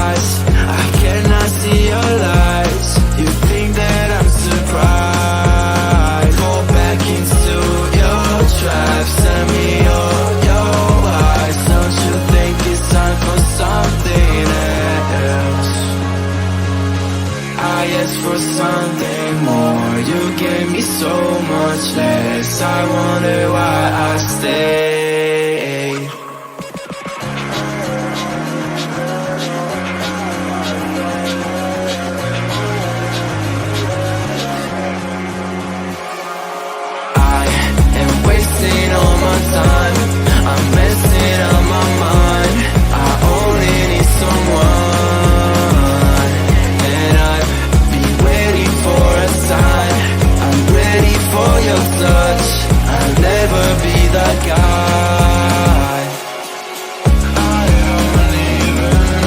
eyes, I cannot see your lies. You think that I'm surprised? Go back into your trap, send me all your lies. Don't you think it's time for something else? I asked for something more, you gave me so much less. I wonder why I stayed. I am wasting all my time